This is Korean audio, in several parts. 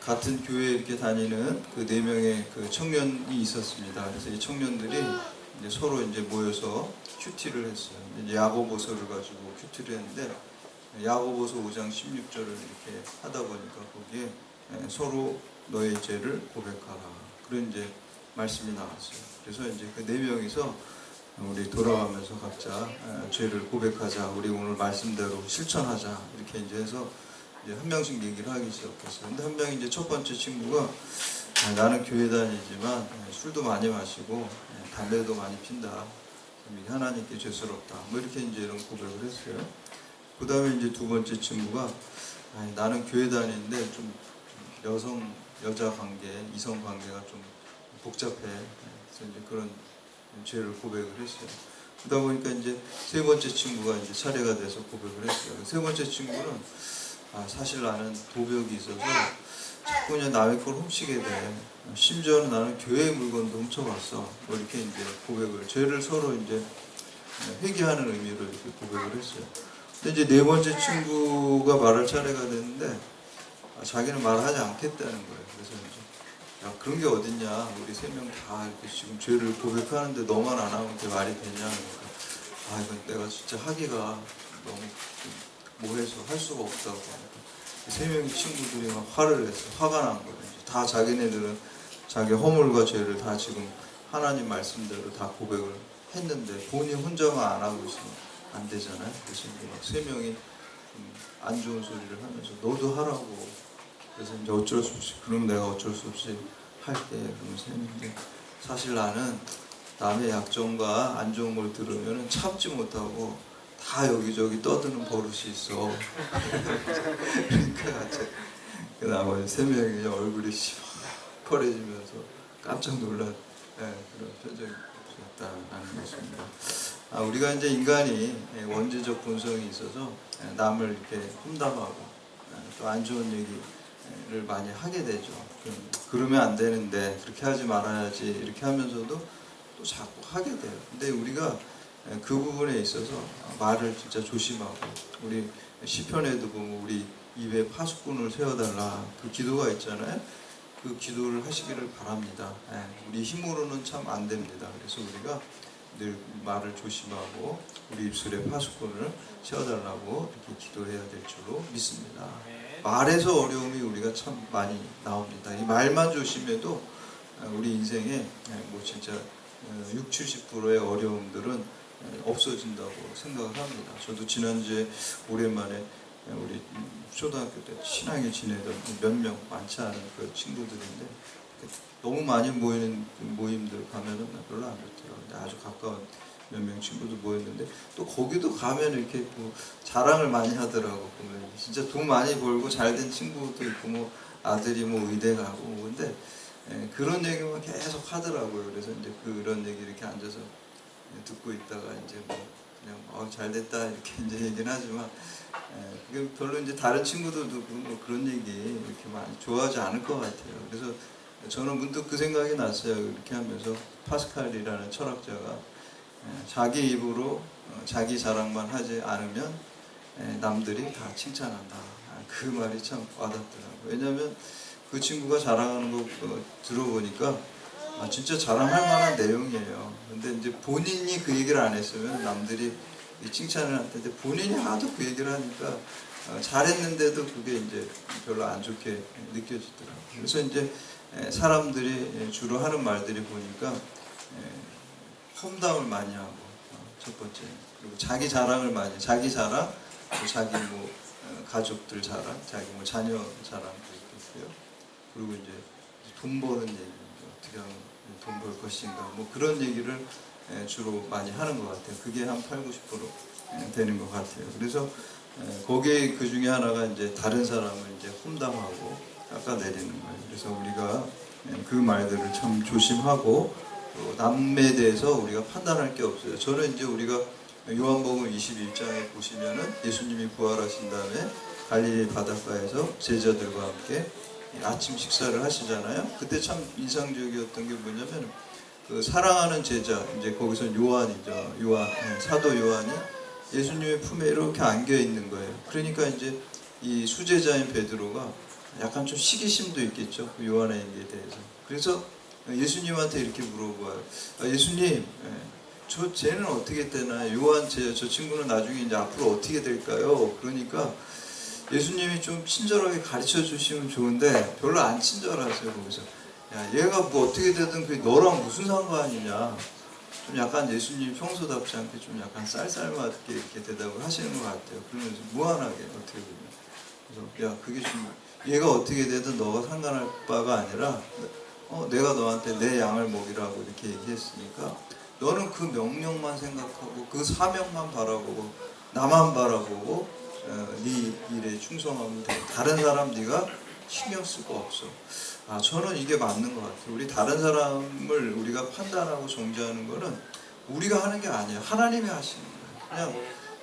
같은 교회 이렇게 다니는 그 4명의 그 청년이 있었습니다. 그래서 이 청년들이 이제 서로 이제 모여서 큐티를 했어요. 이제 야고보서를 가지고 큐티를 했는데 야고보서 5장 16절을 이렇게 하다 보니까 거기에 서로 너의 죄를 고백하라. 그런 이제 말씀이 나왔어요. 그래서 이제 그 4명이서 우리 돌아가면서 각자 죄를 고백하자. 우리 오늘 말씀대로 실천하자. 이렇게 이제 해서 이제 한 명씩 얘기를 하기 시작했어요. 근데 한 명이 이제 첫 번째 친구가 나는 교회 다니지만 술도 많이 마시고 담배도 많이 핀다. 하나님께 죄스럽다. 뭐 이렇게 이제 이런 고백을 했어요. 그 다음에 이제 두 번째 친구가 나는 교회 다니는데 좀 여자 관계, 이성 관계가 좀 복잡해. 그래서 이제 그런 죄를 고백을 했어요. 그러다 보니까 이제 세 번째 친구가 이제 차례가 돼서 고백을 했어요. 세 번째 친구는 사실 나는 도벽이 있어서 자꾸 그냥 남의 걸 훔치게 돼. 심지어는 나는 교회 물건도 훔쳐갔어. 뭐 이렇게 이제 고백을, 죄를 서로 이제 회개하는 의미로 이렇게 고백을 했어요. 근데 이제 네 번째 친구가 말할 차례가 됐는데 자기는 말하지 않겠다는 거예요. 그래서 이제 야, 그런 게 어딨냐. 우리 3명 다 이렇게 지금 죄를 고백하는데 너만 안 하면 그게 말이 되냐. 그러니까 이건 내가 진짜 하기가 너무 뭐해서 할 수가 없다고 하니까 3명의 친구들이 막 화를 냈어. 화가 난 거예요. 다 자기네들은 자기 허물과 죄를 다 지금 하나님 말씀대로 다 고백을 했는데 본인 혼자만 안 하고 있으면 안 되잖아요. 그래서 이제 막 3명이 안 좋은 소리를 하면서 너도 하라고. 그래서 이제 어쩔 수 없이 그럼 내가 어쩔 수 없이 할게. 그러면서 했는데 사실 나는 남의 약점과 안 좋은 걸 들으면 참지 못하고 다 여기저기 떠드는 버릇이 있어. 그러니까 그 나머지 3명이 얼굴이 시퍼래지면서 깜짝 놀란 그런 표정이었다는 것입니다. 우리가 이제 인간이 원죄적 본성이 있어서 남을 이렇게 험담하고 또 안 좋은 얘기를 많이 하게 되죠. 그러면 안 되는데 그렇게 하지 말아야지 이렇게 하면서도 또 자꾸 하게 돼요. 근데 우리가 그 부분에 있어서 말을 진짜 조심하고 우리 시편에도 보면 우리 입에 파수꾼을 세워달라 그 기도가 있잖아요. 그 기도를 하시기를 바랍니다. 우리 힘으로는 참 안 됩니다. 그래서 우리가 늘 말을 조심하고 우리 입술에 파수꾼을 세워달라고 이렇게 기도해야 될 줄로 믿습니다. 말에서 어려움이 우리가 참 많이 나옵니다. 이 말만 조심해도 우리 인생에 뭐 진짜 60-70%의 어려움들은 없어진다고 생각을 합니다. 저도 지난주에 오랜만에 우리 초등학교 때 친하게 지내던 몇 명 많지 않은 그 친구들인데 너무 많이 모이는 모임들 가면은 별로 안 좋더라고요. 근데 아주 가까운 몇 명 친구들 모였는데 또 거기도 가면 이렇게 뭐 자랑을 많이 하더라고. 보면 진짜 돈 많이 벌고 잘된 친구도 있고 뭐 아들이 뭐 의대 가고 뭐 근데 그런 얘기만 계속 하더라고요. 그래서 이제 그런 얘기 이렇게 앉아서 듣고 있다가 이제 뭐 그냥 잘됐다 이렇게 이제 얘기는 하지만 그게 별로 이제 다른 친구들도 뭐 그런 얘기 이렇게 많이 좋아하지 않을 것 같아요. 그래서 저는 문득 그 생각이 났어요. 이렇게 하면서 파스칼이라는 철학자가 자기 입으로 자기 자랑만 하지 않으면 남들이 다 칭찬한다. 그 말이 참 와닿더라고요. 왜냐하면 그 친구가 자랑하는 거 들어보니까 진짜 자랑할 만한 내용이에요. 근데 이제 본인이 그 얘기를 안 했으면 남들이 칭찬을 할 텐데 본인이 하도 그 얘기를 하니까 잘했는데도 그게 이제 별로 안 좋게 느껴지더라고요. 그래서 이제 사람들이 주로 하는 말들이 보니까 험담을 많이 하고 첫 번째 그리고 자기 자랑을 많이 자기 자랑 또 자기 뭐 가족들 자랑 자기 뭐 자녀 자랑도 있고요. 그리고 이제 돈 버는 얘기 어떻게 하면 돈 벌 것인가 뭐 그런 얘기를 주로 많이 하는 것 같아요. 그게 한 80-90% 되는 것 같아요. 그래서 거기에 그 중에 하나가 이제 다른 사람을 이제 험담하고 깎아내리는 거예요. 그래서 우리가 그 말들을 참 조심하고 또 남에 대해서 우리가 판단할 게 없어요. 저는 이제 우리가 요한복음 21장에 보시면은 예수님이 부활하신 다음에 갈릴리 바닷가에서 제자들과 함께 아침 식사를 하시잖아요. 그때 참 인상적이었던 게 뭐냐면 그 사랑하는 제자 이제 거기서 요한이죠. 요한 사도 요한이 예수님의 품에 이렇게 안겨 있는 거예요. 그러니까 이제 이 수제자인 베드로가 약간 좀 시기심도 있겠죠. 그 요한에게 대해서. 그래서 예수님한테 이렇게 물어봐요. 예수님, 저 쟤는 어떻게 되나요? 요한 저 친구는 나중에 이제 앞으로 어떻게 될까요? 그러니까 예수님이 좀 친절하게 가르쳐 주시면 좋은데 별로 안 친절하세요. 거기서 야, 얘가 뭐 어떻게 되든 그게 너랑 무슨 상관이냐. 좀 약간 예수님 평소답지 않게 좀 약간 쌀쌀맞게 이렇게 대답을 하시는 것 같아요. 그러면서 무한하게 어떻게 보면. 그래서 야, 그게 좀 얘가 어떻게 되든 너가 상관할 바가 아니라 내가 너한테 내 양을 먹이라고 이렇게 얘기했으니까 너는 그 명령만 생각하고 그 사명만 바라보고 나만 바라보고 네 일에 충성하면 돼. 다른 사람 네가 신경 쓸 거 없어. 저는 이게 맞는 것 같아요. 우리 다른 사람을 우리가 판단하고 정죄하는 거는 우리가 하는 게 아니에요. 하나님이 하시는 거예요. 그냥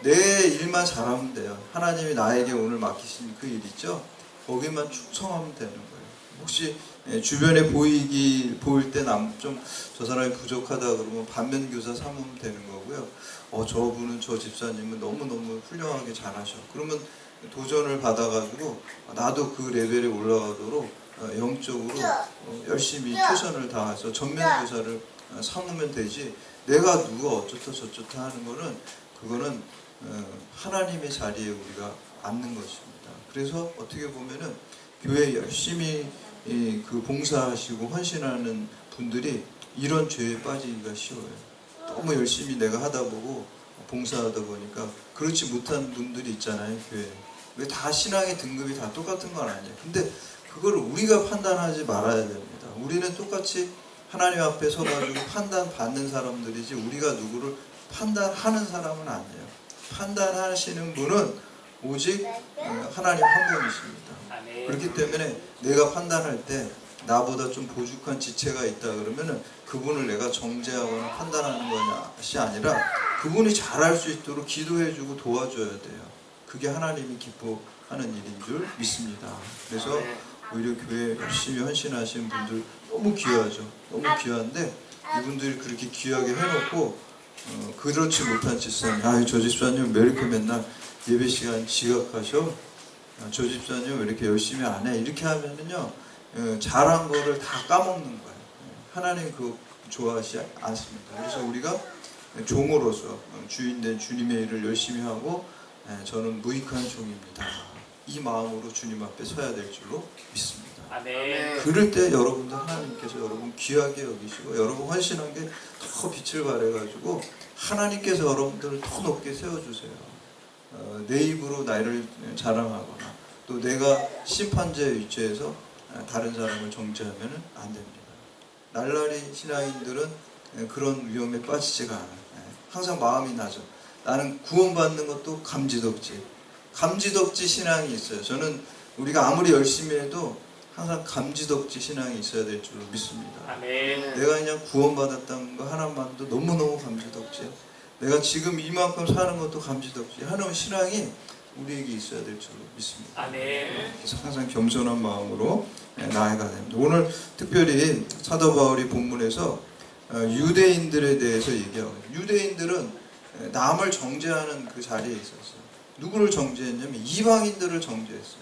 내 일만 잘하면 돼요. 하나님이 나에게 오늘 맡기신 그 일 있죠? 거기만 충성하면 되는 거예요. 혹시 주변에 보일 때 좀 저 사람이 부족하다 그러면 반면교사 삼으면 되는 거고요. 저분은 저 집사님은 너무너무 훌륭하게 잘하셔. 그러면 도전을 받아가지고 나도 그 레벨에 올라가도록 영적으로 열심히 최선을 다해서 전면교사를 삼으면 되지. 내가 누가 어쩌다 저쩌다 하는 거는 그거는 하나님의 자리에 우리가 앉는 것입니다. 그래서 어떻게 보면은 교회 열심히 그 봉사하시고 헌신하는 분들이 이런 죄에 빠지기가 쉬워요. 너무 열심히 내가 하다 보고 봉사하다 보니까 그렇지 못한 분들이 있잖아요. 교회에. 왜 다 신앙의 등급이 다 똑같은 건 아니에요. 근데 그걸 우리가 판단하지 말아야 됩니다. 우리는 똑같이 하나님 앞에 서가지고 판단받는 사람들이지 우리가 누구를 판단하는 사람은 아니에요. 판단하시는 분은 오직 하나님 한 분이십니다. 그렇기 때문에 내가 판단할 때 나보다 좀 보죽한 지체가 있다 그러면은 그분을 내가 정죄하거나 판단하는 것이 아니라 그분이 잘할 수 있도록 기도해주고 도와줘야 돼요. 그게 하나님이 기뻐하는 일인 줄 믿습니다. 그래서 오히려 교회에 열심히 헌신하시는 분들 너무 귀하죠. 너무 귀한데 이분들이 그렇게 귀하게 해놓고 그렇지 못한 집사님, 저 집사님 왜 이렇게 맨날 예배 시간 지각하셔? 저 집사님 왜 이렇게 열심히 안 해? 이렇게 하면은요 잘한 거를 다 까먹는 거예요. 하나님 그거 좋아하지 않습니다. 그래서 우리가 종으로서 주인된 주님의 일을 열심히 하고 저는 무익한 종입니다. 이 마음으로 주님 앞에 서야 될 줄로 믿습니다. 아멘. 그럴 때 여러분들 하나님께서 여러분 귀하게 여기시고 여러분 헌신한 게 더 빛을 발해가지고 하나님께서 여러분들을 더 높게 세워주세요. 내 입으로 나를 자랑하거나 또 내가 심판자의 위치에서 다른 사람을 정죄하면 안 됩니다. 날라리 신앙인들은 그런 위험에 빠지지가 않아요. 항상 마음이 나죠. 나는 구원받는 것도 감지덕지 신앙이 있어요. 저는 우리가 아무리 열심히 해도 항상 감지덕지 신앙이 있어야 될 줄로 믿습니다. 아멘. 내가 그냥 구원받았다는 거 하나만도 너무너무 감지덕지야. 내가 지금 이만큼 사는 것도 감지덕지 하는 신앙이 우리에게 있어야 될 줄로 믿습니다. 아멘. 그래서 항상 겸손한 마음으로 나아가야 됩니다. 오늘 특별히 사도 바울이 본문에서 유대인들에 대해서 얘기하고 유대인들은 남을 정죄하는 그 자리에 있었어요. 누구를 정죄했냐면 이방인들을 정죄했어요.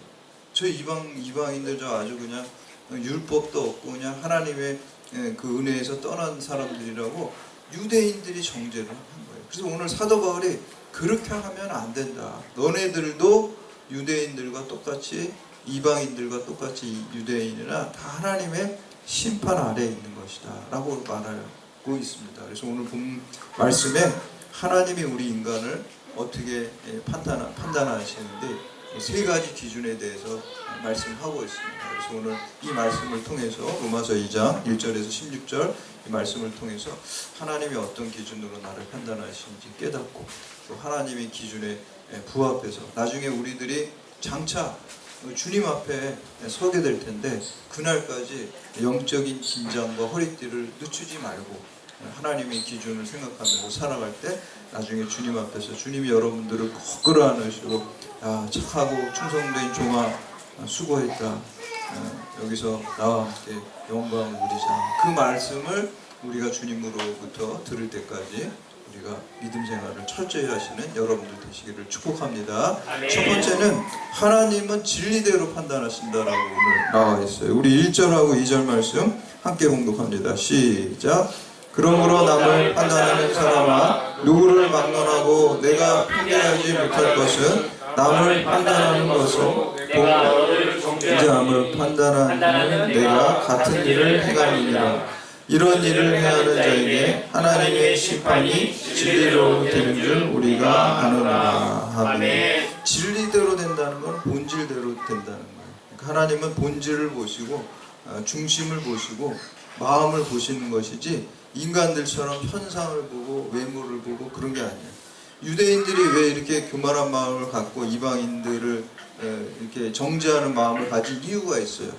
저 이방인들 저 아주 그냥 율법도 없고 그냥 하나님의 그 은혜에서 떠난 사람들이라고 유대인들이 정죄를 한 거예요. 그래서 오늘 사도 바울이 그렇게 하면 안 된다. 너네들도 유대인들과 똑같이 이방인들과 똑같이 유대인이나 다 하나님의 심판 아래에 있는 것이다 라고 말하고 있습니다. 그래서 오늘 본 말씀에 하나님이 우리 인간을 어떻게 판단하시는데 세 가지 기준에 대해서 말씀하고 있습니다. 그래서 오늘 이 말씀을 통해서 로마서 2장 1절에서 16절 이 말씀을 통해서 하나님이 어떤 기준으로 나를 판단하시는지 깨닫고 또 하나님의 기준에 부합해서 나중에 우리들이 장차 주님 앞에 서게 될 텐데 그날까지 영적인 긴장과 허리띠를 늦추지 말고 하나님의 기준을 생각하면서 살아갈 때 나중에 주님 앞에서 주님이 여러분들을 꼭 끌어안으시고 착하고 충성된 종아 수고했다. 여기서 나와 함께 영광을 누리자. 그 말씀을 우리가 주님으로부터 들을 때까지 우리가 믿음 생활을 철저히 하시는 여러분들 되시기를 축복합니다. 첫 번째는 하나님은 진리대로 판단하신다라고 오늘 나와 있어요. 우리 1절하고 2절 말씀 함께 봉독합니다. 시작. 그러므로 남을 판단하는 사람아, 누구를 막론하고 내가 판단하지 못할 것은 남을 판단하는 것은 남을 판단하는 내가 같은 일을 행하느니라. 이런 일을 행하는 자에게 하나님의 심판이 진리로 되는 줄 우리가 아노라. 아멘. 진리대로 된다는 건 본질대로 된다는 거예요. 그러니까 하나님은 본질을 보시고 중심을 보시고 마음을 보시는 것이지 인간들처럼 현상을 보고 외모를 보고 그런 게 아니에요. 유대인들이 왜 이렇게 교만한 마음을 갖고 이방인들을 이렇게 정죄하는 마음을 가진 이유가 있어요.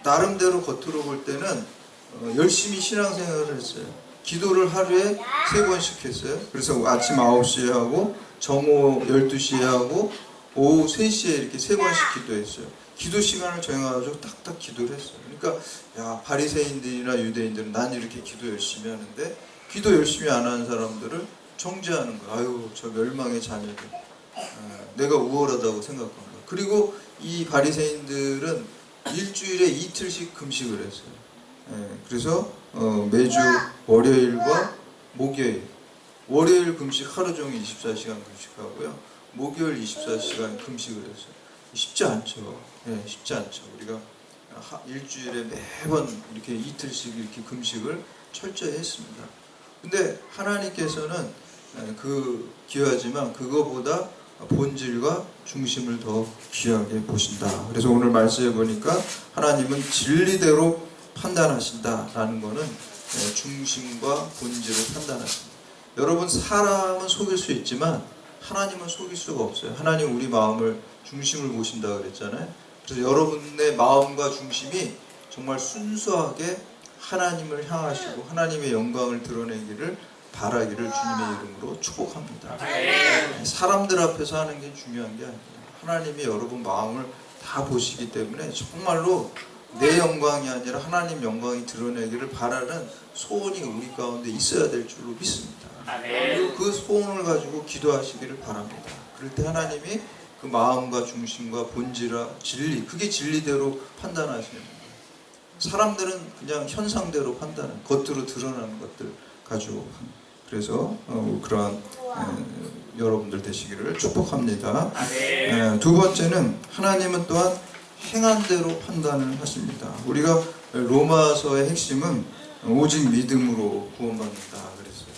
나름대로 겉으로 볼 때는 열심히 신앙생활을 했어요. 기도를 하루에 3번씩 했어요. 그래서 아침 9시에 하고 정오 12시에 하고 오후 3시에 이렇게 3번씩 기도했어요. 기도 시간을 정해가지고 딱딱 기도를 했어요. 그러니까 야, 바리새인들이나 유대인들은 난 이렇게 기도 열심히 하는데 기도 열심히 안 하는 사람들을 정죄하는 거야. 아유, 저 멸망의 자녀들. 내가 우월하다고 생각한 거야. 그리고 이 바리새인들은 일주일에 이틀씩 금식을 했어요. 그래서 매주 월요일과 목요일, 월요일 금식 하루 종일 24시간 금식하고요. 목요일 24시간 금식을 했어요. 쉽지 않죠. 쉽지 않죠. 우리가 일주일에 매번 이렇게 이틀씩 이렇게 금식을 철저히 했습니다. 근데 하나님께서는 귀하지만 그거보다 본질과 중심을 더 귀하게 보신다. 그래서 오늘 말씀해 보니까 하나님은 진리대로 판단하신다라는 것은 중심과 본질을 판단하십니다. 여러분, 사람은 속일 수 있지만 하나님은 속일 수가 없어요. 하나님 우리 마음을 중심을 보신다 그랬잖아요. 그래서 여러분의 마음과 중심이 정말 순수하게 하나님을 향하시고 하나님의 영광을 드러내기를 바라기를 주님의 이름으로 축복합니다. 사람들 앞에서 하는 게 중요한 게 아니에요. 하나님이 여러분 마음을 다 보시기 때문에 정말로 내 영광이 아니라 하나님 영광이 드러내기를 바라는 소원이 우리 가운데 있어야 될 줄로 믿습니다. 그리고 그 소원을 가지고 기도하시기를 바랍니다. 그럴 때 하나님이 그 마음과 중심과 본질과 진리, 그게 진리대로 판단하시는 거예요. 사람들은 그냥 현상대로 판단하는, 겉으로 드러나는 것들 가지고. 그래서 그러한 여러분들 되시기를 축복합니다. 두 번째는 하나님은 또한 행한 대로 판단을 하십니다. 우리가 로마서의 핵심은 오직 믿음으로 구원받는다 그랬어요.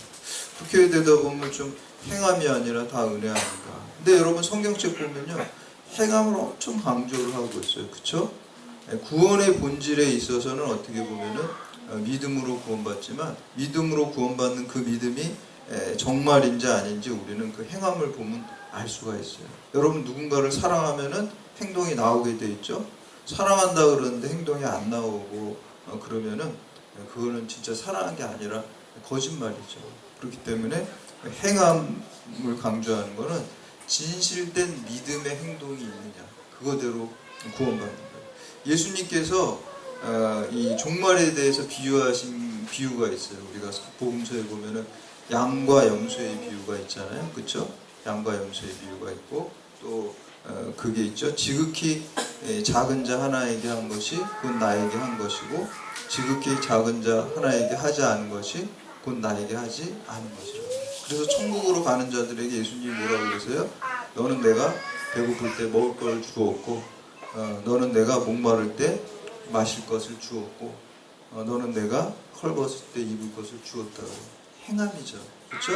그렇게 되다 보면 좀 행함이 아니라 다 은혜 아닌가. 근데 여러분 성경책 보면요, 행함을 엄청 강조를 하고 있어요. 그렇죠? 구원의 본질에 있어서는 어떻게 보면은 믿음으로 구원받지만 믿음으로 구원받는 그 믿음이 정말인지 아닌지 우리는 그 행함을 보면 알 수가 있어요. 여러분 누군가를 사랑하면은 행동이 나오게 돼 있죠. 사랑한다 그러는데 행동이 안 나오고 그러면은 그거는 진짜 사랑한 게 아니라 거짓말이죠. 그렇기 때문에 행함을 강조하는 것은 진실된 믿음의 행동이 있느냐, 그거대로 구원받는 거예요. 예수님께서 이 종말에 대해서 비유하신 비유가 있어요. 우리가 복음서에 보면은 양과 염소의 비유가 있잖아요. 그렇죠? 양과 염소의 비유가 있고 또 그게 있죠. 지극히 작은 자 하나에게 한 것이 곧 나에게 한 것이고 지극히 작은 자 하나에게 하지 않은 것이 곧 나에게 하지 않은 것이라. 그래서 천국으로 가는 자들에게 예수님이 뭐라고 그러세요? 너는 내가 배고플 때 먹을 걸 주었고 너는 내가 목마를 때 마실 것을 주었고 너는 내가 헐벗을 때 입을 것을 주었다고. 행함이죠. 그렇죠?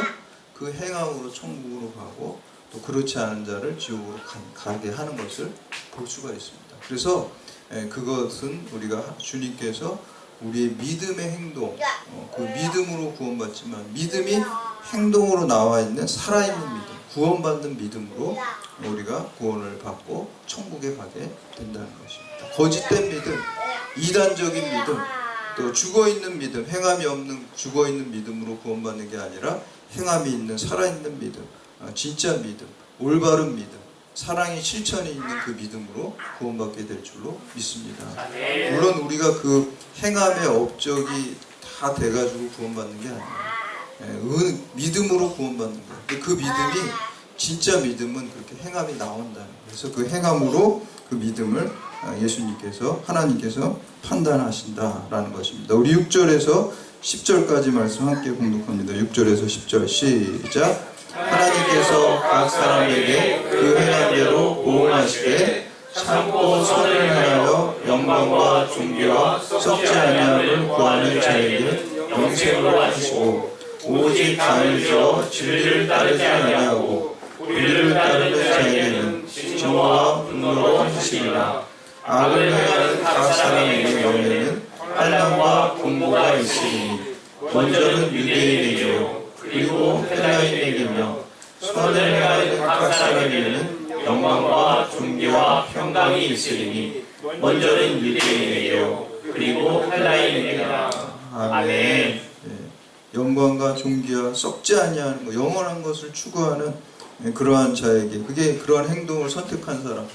그 행함으로 천국으로 가고 또 그렇지 않은 자를 지옥으로 가게 하는 것을 볼 수가 있습니다. 그래서 그것은 우리가 주님께서 우리의 믿음의 행동, 그 믿음으로 구원받지만 믿음이 행동으로 나와 있는 살아있는 믿음, 구원받는 믿음으로 우리가 구원을 받고 천국에 가게 된다는 것입니다. 거짓된 믿음, 이단적인 믿음, 또 죽어있는 믿음, 행함이 없는 죽어있는 믿음으로 구원받는 게 아니라 행함이 있는 살아있는 믿음, 진짜 믿음, 올바른 믿음, 사랑의 실천이 있는 그 믿음으로 구원받게 될 줄로 믿습니다. 물론 우리가 그 행함의 업적이 다 돼가지고 구원받는 게 아니에요. 믿음으로 구원받는 거예요. 근데 그 믿음이 진짜 믿음은 그렇게 행함이 나온다는 거예요. 그래서 그 행함으로 그 믿음을 예수님께서 하나님께서 판단하신다라는 것입니다. 우리 6절에서 10절까지 말씀 함께 공독합니다. 6절에서 10절 시작. 하나님께서 각 사람에게 그 행함대로 보응하시되 참고 선을 행하여 영광과 존귀와 썩지 아니함을 구하는 자에게 영생으로 하시고 오직 당을 지어 진리를 따르지 아니하고 불의를 따르는 자에게는 진노와 분노로 하시리라. 악을 행하는 각 사람에게 영에는 환난과 공고가 있으리니 먼저는 유대인에게요 그리고 헬라인에게며 선을 행하는 각 사람에게는 영광과 존귀와 평강이 있으리니 먼저는 유대인에게요 그리고 헬라인에게라. 아멘. 영광과 존귀와 썩지 아니하는 것, 영원한 것을 추구하는 그러한 자에게, 그게 그러한 행동을 선택한 사람,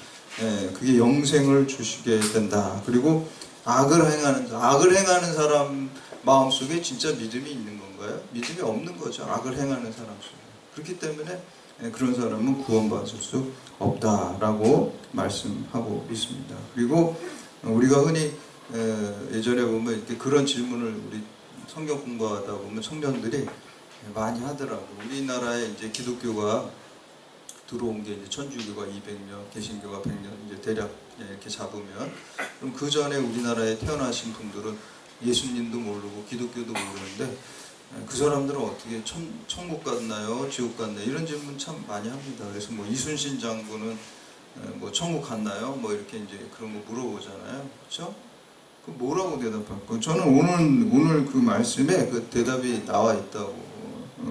그게 영생을 주시게 된다. 그리고 악을 행하는 사람 마음속에 진짜 믿음이 있는 건가요? 믿음이 없는 거죠. 악을 행하는 사람 속에. 그렇기 때문에 그런 사람은 구원받을 수 없다라고 말씀하고 있습니다. 그리고 우리가 흔히 예전에 보면 이렇게 그런 질문을 우리 성경 공부하다 보면 청년들이 많이 하더라고요. 우리나라에 이제 기독교가 들어온 게 이제 천주교가 200년, 개신교가 100년 이제 대략 이렇게 잡으면, 그럼 그 전에 우리나라에 태어나신 분들은 예수님도 모르고 기독교도 모르는데 그 사람들은 어떻게 천국 갔나요? 지옥 갔나요? 이런 질문 참 많이 합니다. 그래서 뭐 이순신 장군은 뭐 천국 갔나요? 뭐 이렇게 이제 그런 거 물어보잖아요. 그렇죠? 그 뭐라고 대답할까요? 저는 오늘 그 말씀에 그 대답이 나와 있다고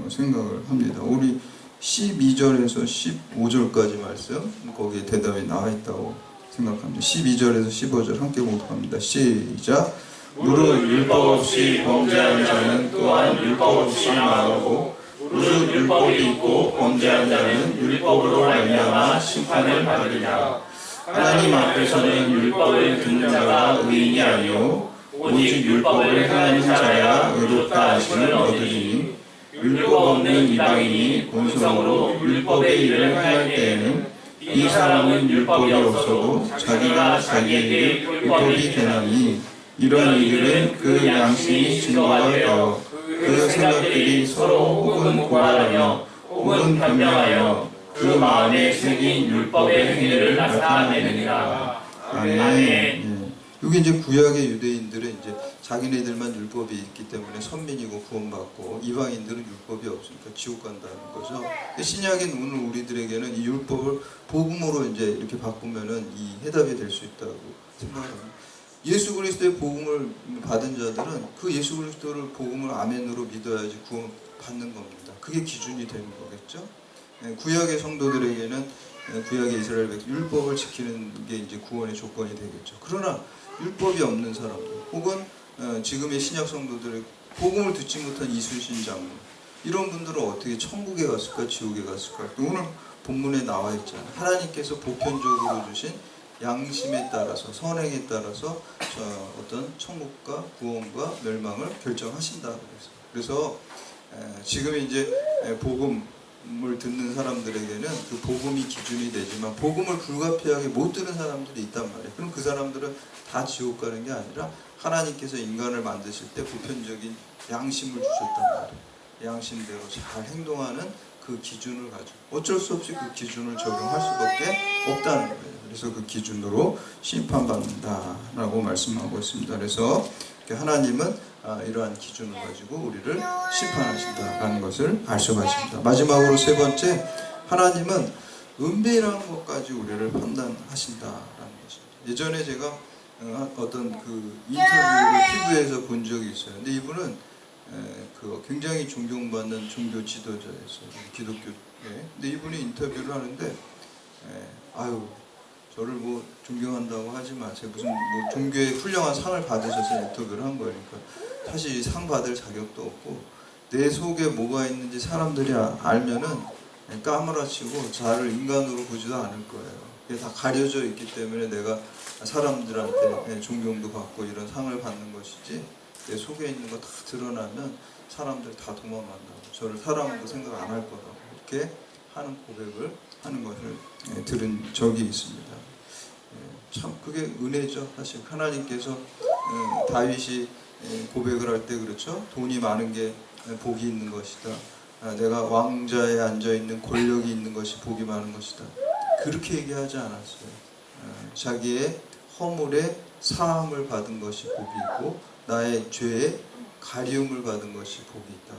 생각을 합니다. 우리 12절에서 15절까지 말씀, 거기에 대답이 나와 있다고 생각합니다. 12절에서 15절 함께 공독합니다. 시작. 무릇 율법 없이 범죄하는 자는 또한 율법 없이 망하고 무릇 율법이 있고 범죄하는 자는 율법으로 말미암아 심판을 받으리라. 하나님 앞에서는 율법을 듣는 자가 의인이 아니요 오직 율법을 행하는 자야 의롭다 하심을 얻으리니 율법 없는 이방인이 본성으로 율법의 일을 행할 때에는 이 사람은 율법이 없어도 자기가 자기에게 율법이 되나니 이런 이들은 그 양심이 증거가 되어 그 생각들이 서로 혹은 고발하며 혹은 변명하여 그 마음에 새긴 율법의 행위를 나타내느니라. 아멘. 여기 이제 구약의 유대인들은 이제 자기네들만 율법이 있기 때문에 선민이고 구원받고 이방인들은 율법이 없으니까 지옥 간다는 거죠. 신약인 오늘 우리들에게는 이 율법을 복음으로 이제 이렇게 바꾸면은 이 해답이 될 수 있다고 생각합니다. 예수 그리스도의 복음을 받은 자들은 그 예수 그리스도를 복음을 아멘으로 믿어야지 구원 받는 겁니다. 그게 기준이 되는 거겠죠. 구약의 성도들에게는 구약의 이스라엘 백성 율법을 지키는 게 이제 구원의 조건이 되겠죠. 그러나 율법이 없는 사람들 혹은 지금의 신약 성도들의 복음을 듣지 못한 이순신 장군 이런 분들은 어떻게 천국에 갔을까 지옥에 갔을까? 오늘 본문에 나와 있잖아요. 하나님께서 보편적으로 주신 양심에 따라서 선행에 따라서 어떤 천국과 구원과 멸망을 결정하신다. 그래서 지금 이제 복음을 듣는 사람들에게는 그 복음이 기준이 되지만 복음을 불가피하게 못 듣는 사람들이 있단 말이에요. 그럼 그 사람들은 다 지옥 가는 게 아니라 하나님께서 인간을 만드실 때 보편적인 양심을 주셨단 말이에요. 양심대로 잘 행동하는 그 기준을 가지고 어쩔 수 없이 그 기준을 적용할 수밖에 없다는 거예요. 그래서 그 기준으로 심판받는다라고 말씀하고 있습니다. 그래서 하나님은 이러한 기준을 가지고 우리를 심판하신다라는 것을 알 수가 있습니다. 마지막으로 세 번째, 하나님은 은밀한 것까지 우리를 판단하신다라는 것입니다. 예전에 제가 어떤 그 인터뷰를 TV에서 본 적이 있어요. 근데 이분은 그 굉장히 존경받는 종교 지도자였어요. 기독교에. 근데 이분이 인터뷰를 하는데 아유 저를 뭐 존경한다고 하지 마세요. 무슨 뭐 종교의 훌륭한 상을 받으셔서 인터뷰를 한 거니까 사실 상 받을 자격도 없고 내 속에 뭐가 있는지 사람들이 알면은 까무라치고 저를 인간으로 보지도 않을 거예요. 그게 다 가려져 있기 때문에 내가 사람들한테 존경도 받고 이런 상을 받는 것이지 내 속에 있는 거 다 드러나면 사람들 다 도망간다고, 저를 사람으로 생각 안 할 거라고 이렇게 하는 고백을 하는 것을 들은 적이 있습니다. 참 그게 은혜죠. 사실 하나님께서 다윗이 고백을 할 때 그렇죠. 돈이 많은 게 복이 있는 것이다. 내가 왕좌에 앉아있는 권력이 있는 것이 복이 많은 것이다. 그렇게 얘기하지 않았어요. 자기의 허물의 사함을 받은 것이 복이 있고 나의 죄의 가리움을 받은 것이 복이 있다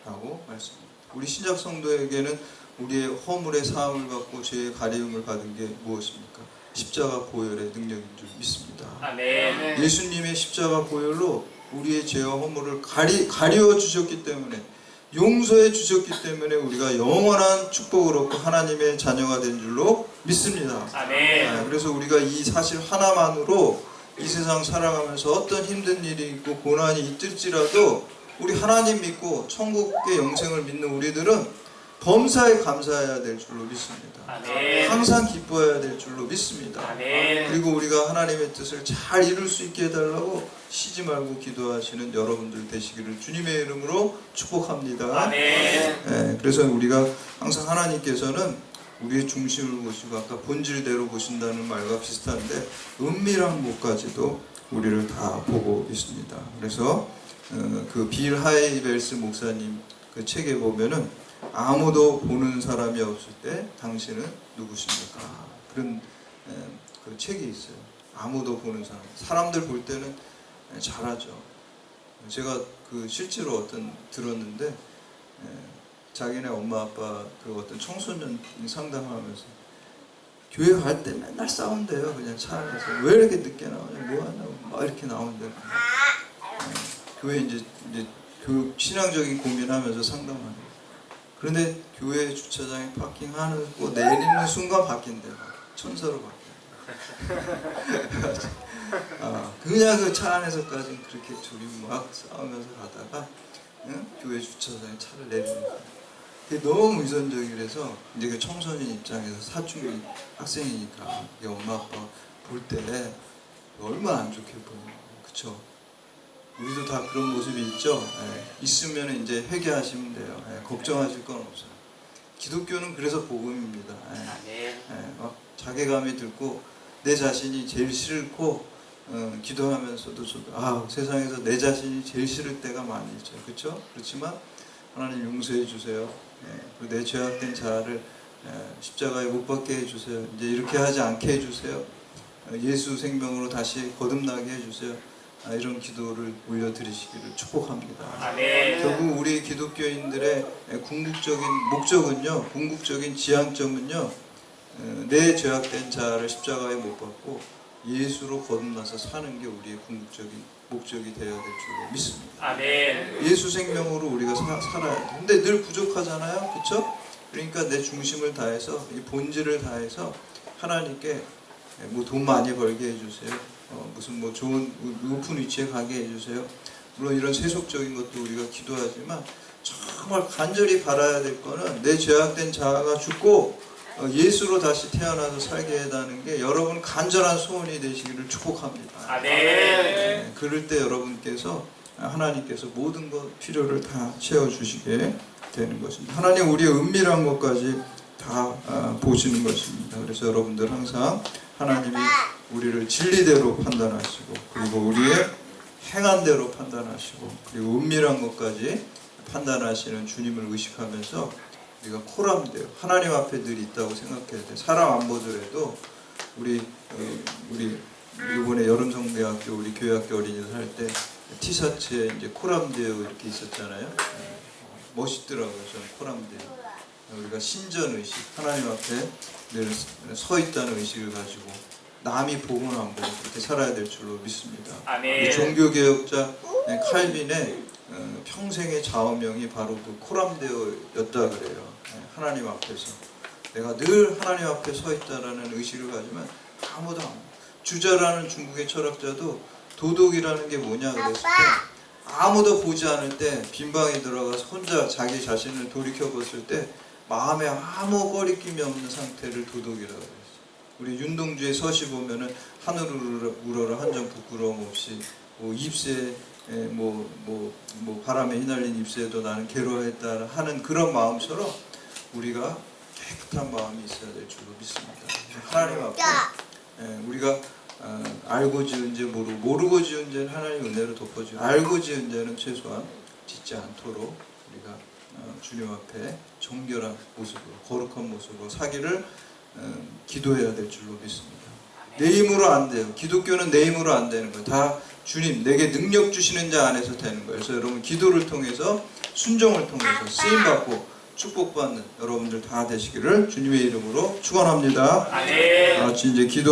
라고 말씀합니다. 우리 신약 성도에게는 우리의 허물의 사함을 받고 죄의 가리움을 받은 게 무엇입니까? 십자가 보혈의 능력인 줄 믿습니다. 아멘. 예수님의 십자가 보혈로 우리의 죄와 허물을 가리워 주셨기 때문에, 용서해 주셨기 때문에 우리가 영원한 축복을 얻고 하나님의 자녀가 된 줄로 믿습니다. 아멘. 그래서 우리가 이 사실 하나만으로 이 세상 살아가면서 어떤 힘든 일이 있고 고난이 있을지라도 우리 하나님 믿고 천국의 영생을 믿는 우리들은 범사에 감사해야 될 줄로 믿습니다. 아멘. 항상 기뻐해야 될 줄로 믿습니다. 아멘. 그리고 우리가 하나님의 뜻을 잘 이룰 수 있게 해달라고 쉬지 말고 기도하시는 여러분들 되시기를 주님의 이름으로 축복합니다. 아멘. 그래서 우리가 항상 하나님께서는 우리의 중심을 보시고 아까 본질대로 보신다는 말과 비슷한데 은밀한 곳까지도 우리를 다 보고 있습니다. 그래서 그 빌 하이벨스 목사님 그 책에 보면은 아무도 보는 사람이 없을 때 당신은 누구십니까? 그런 그 책이 있어요. 아무도 보는 사람. 사람들 볼 때는 잘하죠. 제가 그 실제로 들었는데 자기네 엄마 아빠 그 어떤 청소년 상담하면서 교회 갈 때 맨날 싸운대요. 그냥 차 안에서 왜 이렇게 늦게 나오냐, 뭐 하냐고 막 이렇게 나온대요. 교회 이제 교육 신앙적인 고민하면서 상담하는. 그런데 교회 주차장에 파킹하고 내리는 순간 바뀐대요. 천사로 바뀐대요. 그냥 그 차 안에서까지는 그렇게 둘이 막 싸우면서 가다가 교회 주차장에 차를 내리는 거예요. 그게 너무 위선적이라서 이제 그 청소년 입장에서 사춘기 학생이니까 엄마 아빠 볼 때 얼마나 안 좋게 보여요. 그쵸? 우리도 다 그런 모습이 있죠. 있으면 이제 회개하시면 돼요. 걱정하실 건 없어요. 기독교는 그래서 복음입니다. 막 자괴감이 들고 내 자신이 제일 싫고 기도하면서도 세상에서 내 자신이 제일 싫을 때가 많이 있죠. 그렇죠? 그렇지만 하나님 용서해 주세요. 그리고 내 죄악된 자아를 십자가에 못 박게 해주세요. 이제 이렇게 하지 않게 해주세요. 예수 생명으로 다시 거듭나게 해주세요. 이런 기도를 올려드리시기를 축복합니다. 아멘. 결국 우리 기독교인들의 궁극적인 목적은요, 궁극적인 지향점은요, 내 죄악된 자아를 십자가에 못 박고 예수로 거듭나서 사는 게 우리의 궁극적인 목적이 되어야 될 줄로 믿습니다. 아멘. 예수 생명으로 우리가 살아야 돼. 근데 늘 부족하잖아요, 그렇죠? 그러니까 내 중심을 다해서 이 본질을 다해서 하나님께 뭐 돈 많이 벌게 해주세요. 무슨 뭐 좋은 높은 위치에 가게 해주세요. 물론 이런 세속적인 것도 우리가 기도하지만 정말 간절히 바라야 될 거는 내 죄악된 자아가 죽고 예수로 다시 태어나서 살게 해달라는 게 여러분 간절한 소원이 되시기를 축복합니다. 아멘. 그럴 때 여러분께서 하나님께서 모든 것 필요를 다 채워주시게 되는 것입니다. 하나님 우리의 은밀한 것까지 다 보시는 것입니다. 그래서 여러분들 항상 하나님이 우리를 진리대로 판단하시고 그리고 우리의 행한 대로 판단하시고 그리고 은밀한 것까지 판단하시는 주님을 의식하면서 우리가 코람돼요. 하나님 앞에 늘 있다고 생각해야 돼. 사람 안 보더라도 우리 이번에 여름성대학교 우리 교회학교 어린이들 할 때 티셔츠에 이제 코람데오 이렇게 있었잖아요. 멋있더라고요. 저는 코람데오. 우리가 신전 의식, 하나님 앞에 늘 서 있다는 의식을 가지고 남이 보고 안 보고 그렇게 살아야 될 줄로 믿습니다. 아멘. 종교개혁자 칼빈의 평생의 좌우명이 바로 그 코람데오였다 그래요. 하나님 앞에서 내가 늘 하나님 앞에 서 있다라는 의식을 가지면 아무도 안 보고. 주자라는 중국의 철학자도 도덕이라는 게 뭐냐 그랬을 때 아무도 보지 않을 때 빈방에 들어가서 혼자 자기 자신을 돌이켜봤을 때 마음에 아무 거리낌이 없는 상태를 도덕이라고 그랬어요. 우리 윤동주의 서시 보면은 하늘을 우러러 한 점 부끄러움 없이 뭐 입새 뭐 바람에 휘날린 잎새도 나는 괴로워했다 하는 그런 마음처럼 우리가 깨끗한 마음이 있어야 될 줄로 믿습니다. 하나님 앞에 우리가 알고 지은 죄 모르고 지은 죄는 하나님 은혜로 덮어주고 알고 지은 죄는 최소한 짓지 않도록 우리가 주님 앞에 정결한 모습으로 거룩한 모습으로 사기를 기도해야 될 줄로 믿습니다. 내 힘으로 안 돼요. 기독교는 내 힘으로 안 되는 거예요. 다 주님 내게 능력 주시는 자 안에서 되는 거예요. 그래서 여러분 기도를 통해서 순종을 통해서 쓰임받고 축복받는 여러분들 다 되시기를 주님의 이름으로 축원합니다. 이제 기도